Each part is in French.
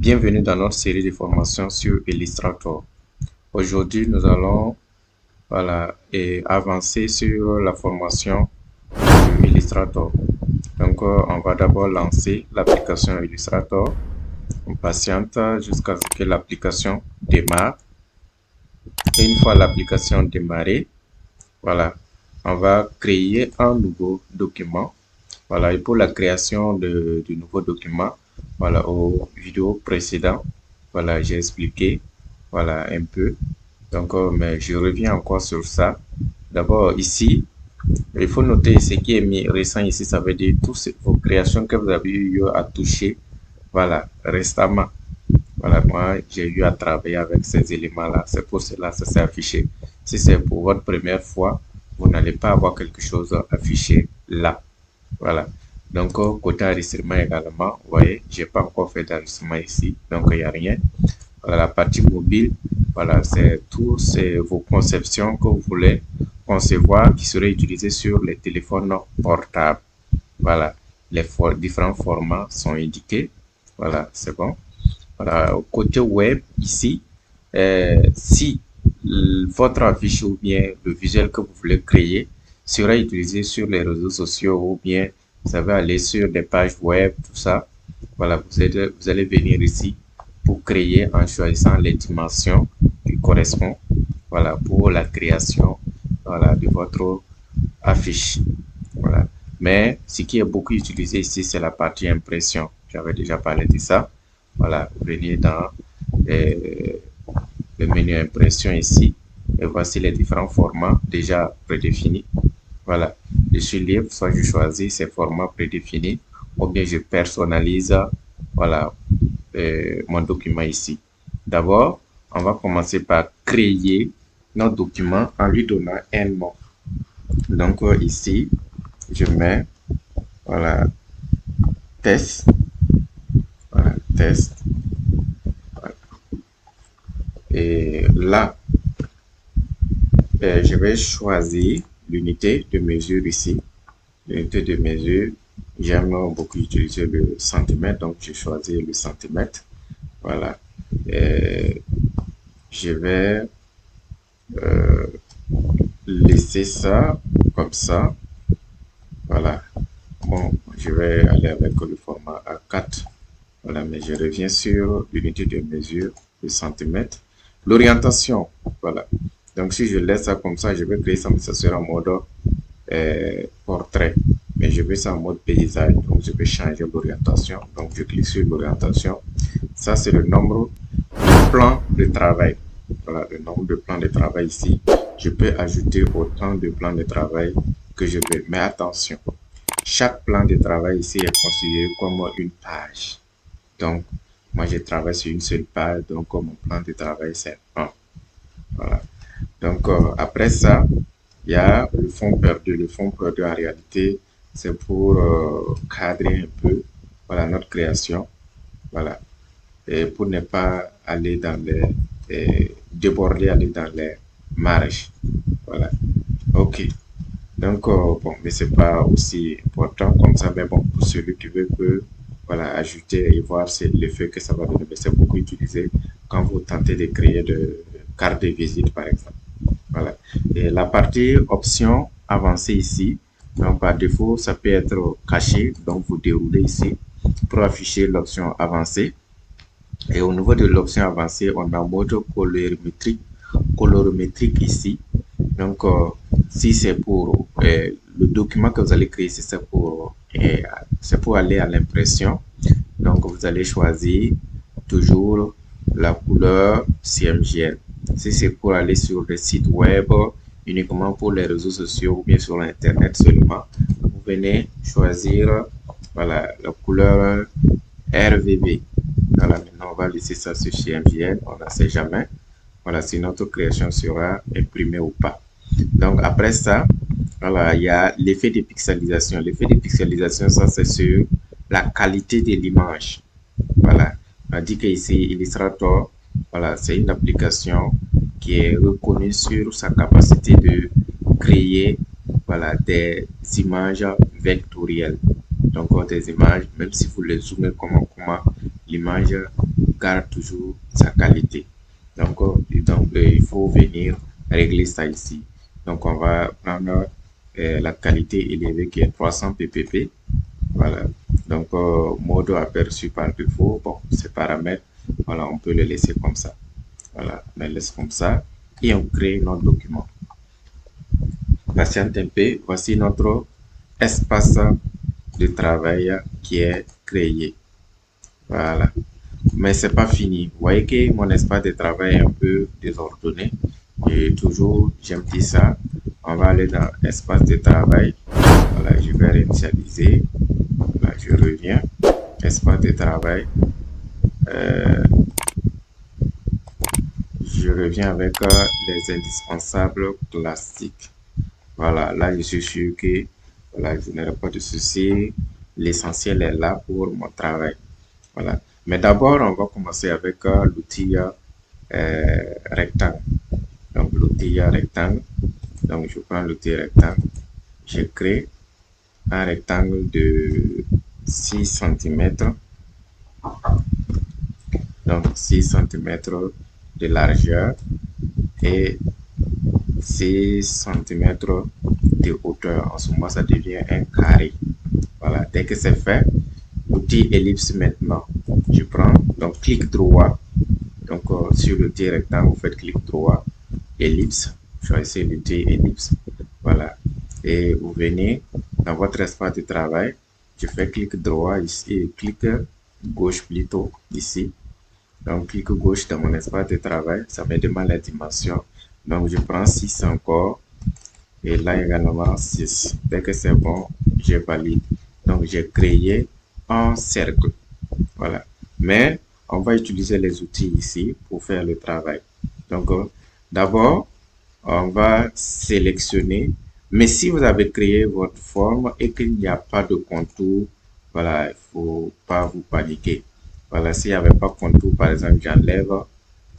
Bienvenue dans notre série de formations sur Illustrator. Aujourd'hui, nous allons avancer sur la formation sur Illustrator. Donc, on va d'abord lancer l'application Illustrator. On patiente jusqu'à ce que l'application démarre. Et une fois l'application démarrée, on va créer un nouveau document. Et pour la création du nouveau document, aux vidéos précédentes, j'ai expliqué, un peu. Donc, mais je reviens encore sur ça. D'abord, ici, il faut noter ce qui est mis récent ici, ça veut dire toutes vos créations que vous avez eu à toucher, récemment. Moi, j'ai eu à travailler avec ces éléments-là. C'est pour cela que ça s'est affiché. Si c'est pour votre première fois, vous n'allez pas avoir quelque chose affiché là. Donc, côté enregistrement également, vous voyez, j'ai pas encore fait d'enregistrement ici, donc il n'y a rien. La partie mobile, c'est tous vos conceptions que vous voulez concevoir qui seraient utilisées sur les téléphones portables. Les différents formats sont indiqués. C'est bon. Côté web, ici, si votre affiche ou bien le visuel que vous voulez créer sera utilisé sur les réseaux sociaux ou bien vous savez aller sur des pages web, tout ça. Vous allez venir ici pour créer en choisissant les dimensions qui correspondent pour la création de votre affiche. Mais ce qui est beaucoup utilisé ici, c'est la partie impression. J'avais déjà parlé de ça. Vous venez dans le menu impression ici et voici les différents formats déjà prédéfinis. Je suis libre, soit je choisis ces formats prédéfinis ou bien je personnalise mon document ici. D'abord, on va commencer par créer notre document en lui donnant un nom. Donc ici, je mets test. Test. Et là, je vais choisir l'unité de mesure ici. L'unité de mesure, j'aime beaucoup utiliser le centimètre, donc je choisis le centimètre. Et je vais laisser ça comme ça. Bon, je vais aller avec le format A4. Mais je reviens sur l'unité de mesure, le centimètre. L'orientation, Donc, si je laisse ça comme ça, je vais créer ça, mais ça sera en mode portrait. Mais je veux ça en mode paysage, donc je vais changer l'orientation. Donc, je clique sur l'orientation. Ça, c'est le nombre de plans de travail. Le nombre de plans de travail ici. Je peux ajouter autant de plans de travail que je veux. Mais attention, chaque plan de travail ici est considéré comme une page. Donc, moi, je travaille sur une seule page, donc mon plan de travail, c'est 1. Donc, après ça, il y a le fond perdu. Le fond perdu, en réalité, c'est pour cadrer un peu notre création. Et pour ne pas aller dans les déborder, aller dans les marges. OK. Donc, bon, mais c'est pas aussi important comme ça, mais bon, pour celui qui veut peut ajouter et voir l'effet que ça va donner. Mais c'est beaucoup utilisé quand vous tentez de créer de cartes de visite, par exemple. Et la partie option avancée ici, donc par défaut, ça peut être caché. Donc, vous déroulez ici pour afficher l'option avancée. Et au niveau de l'option avancée, on a mode colorimétrique ici. Donc, si c'est pour le document que vous allez créer, si c'est pour aller à l'impression, donc vous allez choisir toujours la couleur CMGL. Si c'est pour aller sur le site web, uniquement pour les réseaux sociaux ou bien sur Internet seulement, vous venez choisir la couleur RVB. Maintenant, on va laisser ça sur CMGL, on ne sait jamais. Si notre création sera imprimée ou pas. Donc, après ça, il y a l'effet de pixelisation. L'effet de pixelisation, ça, c'est sur la qualité de l'image. On dit qu'ici, Illustrator, c'est une application qui est reconnue sur sa capacité de créer des images vectorielles. Donc, des images, même si vous les zoomez comment l'image garde toujours sa qualité. Donc, il faut venir régler ça ici. Donc, on va prendre la qualité élevée qui est 300 ppp. Voilà. Donc, mode aperçu par défaut. Bon, ces paramètres, voilà, on peut le laisser comme ça. Voilà, on le laisse comme ça et on crée notre document. Patiente un peu, voici notre espace de travail qui est créé. Voilà. Mais c'est pas fini. Vous voyez que mon espace de travail est un peu désordonné. Et toujours, j'emplis ça. On va aller dans espace de travail. Voilà, je vais réinitialiser. Là, je reviens. Espace de travail. Je reviens avec les indispensables classiques. Voilà, là, je suis sûr que voilà, je n'aurai pas de souci. L'essentiel est là pour mon travail. Voilà. Mais d'abord, on va commencer avec l'outil rectangle. Donc, l'outil rectangle. Donc, je prends l'outil rectangle. Je crée un rectangle de 6 cm. Donc, 6 cm de largeur et 6 cm de hauteur. En ce moment, ça devient un carré. Voilà. Dès que c'est fait, l'outil ellipse maintenant. Je prends, donc, clic droit. Donc, sur l'outil rectangle, vous faites clic droit, ellipse. Choisissez l'outil ellipse. Voilà. Et vous venez dans votre espace de travail. Je fais clic droit ici et clic gauche plutôt ici. Donc, clic gauche dans mon espace de travail. Ça me demande la dimension. Donc, je prends 6 encore. Et là également 6. Dès que c'est bon, je valide. Donc, j'ai créé un cercle. Voilà. Mais, on va utiliser les outils ici pour faire le travail. Donc, d'abord, on va sélectionner. Mais si vous avez créé votre forme et qu'il n'y a pas de contour, voilà, il ne faut pas vous paniquer. Voilà, s'il n'y avait pas de contour, par exemple, j'enlève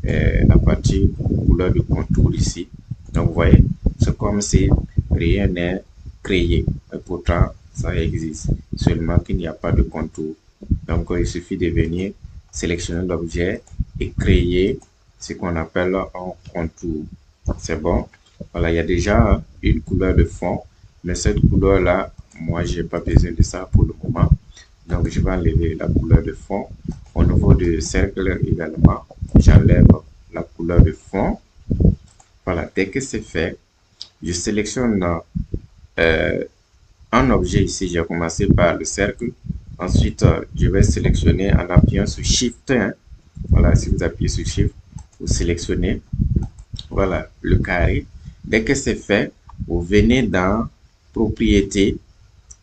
la partie couleur de contour ici. Donc, vous voyez, c'est comme si rien n'est créé. Et pourtant, ça existe. Seulement qu'il n'y a pas de contour. Donc, il suffit de venir sélectionner l'objet et créer ce qu'on appelle un contour. C'est bon. Voilà, il y a déjà une couleur de fond. Mais cette couleur-là, moi, j'ai pas besoin de ça pour le moment. Donc, je vais enlever la couleur de fond. Au niveau du cercle également, j'enlève la couleur de fond. Voilà, dès que c'est fait, je sélectionne un objet ici. J'ai commencé par le cercle. Ensuite, je vais sélectionner en appuyant sur Shift. Voilà, si vous appuyez sur Shift, vous sélectionnez. Voilà, le carré. Dès que c'est fait, vous venez dans Propriétés.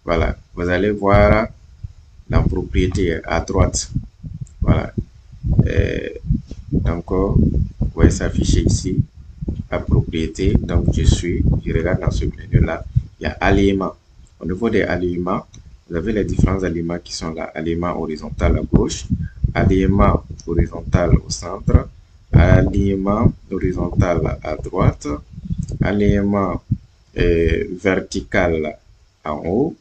Voilà, vous allez voir dans Propriétés à droite. Voilà. Donc, vous voyez s'afficher ici la propriété. Donc, je regarde dans ce menu-là. Il y a alignement. Au niveau des alignements, vous avez les différents alignements qui sont là. Alignement horizontal à gauche, alignement horizontal au centre, alignement horizontal à droite, alignement vertical en haut,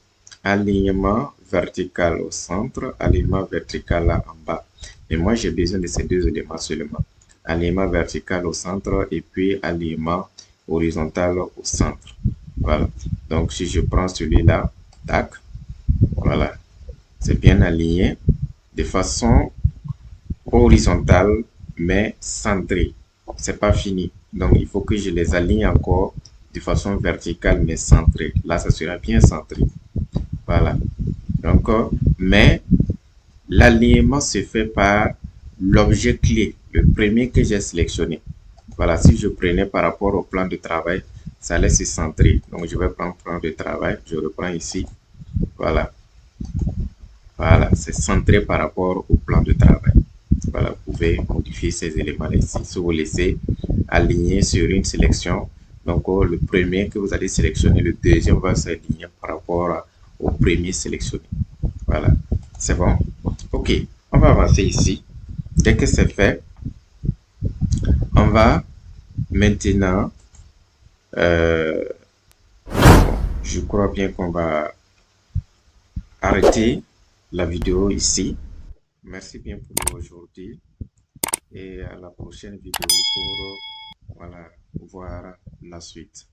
alignement vertical au centre, alignement vertical en bas. Et moi, j'ai besoin de ces deux éléments seulement. Alignement vertical au centre et puis alignement horizontal au centre. Voilà. Donc, si je prends celui-là, tac, voilà. C'est bien aligné de façon horizontale, mais centrée. C'est pas fini. Donc, il faut que je les aligne encore de façon verticale, mais centrée. Là, ça sera bien centré. Voilà. Donc, mais l'alignement se fait par l'objet clé, le premier que j'ai sélectionné. Voilà, si je prenais par rapport au plan de travail, ça laisse se centrer. Donc, je vais prendre plan de travail. Je reprends ici. Voilà. Voilà, c'est centré par rapport au plan de travail. Voilà, vous pouvez modifier ces éléments-là ici. Si vous laissez aligner sur une sélection, donc le premier que vous allez sélectionner, le deuxième va s'aligner par rapport au premier sélectionné. Voilà, c'est bon. Ok, on va avancer ici. Dès que c'est fait, on va maintenant, je crois bien qu'on va arrêter la vidéo ici. Merci bien pour aujourd'hui. et à la prochaine vidéo pour voilà, voir la suite.